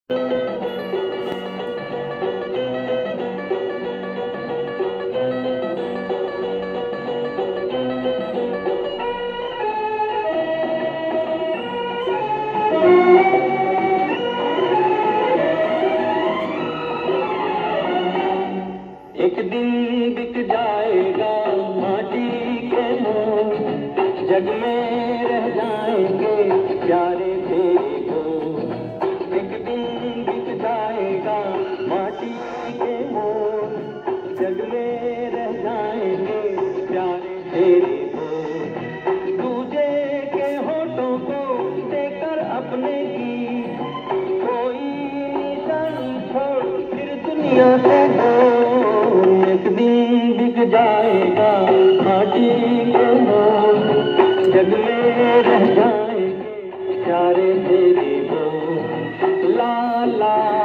एक दिन बिक जाएगा माटी के मोल, जग में रह जाएंगे प्यारे तेरे को। एक दिन बिक जाएगा माटी के मोल, जग में रह जाएंगे प्यारे तेरे को। दूजे के होठों को देकर अपने की कोई निशानी छोड़ फिर दुनिया से हो। एक दिन बिक जाएगा माटी के मोल, जग में रह जाएंगे प्यारे तेरे को। ला ला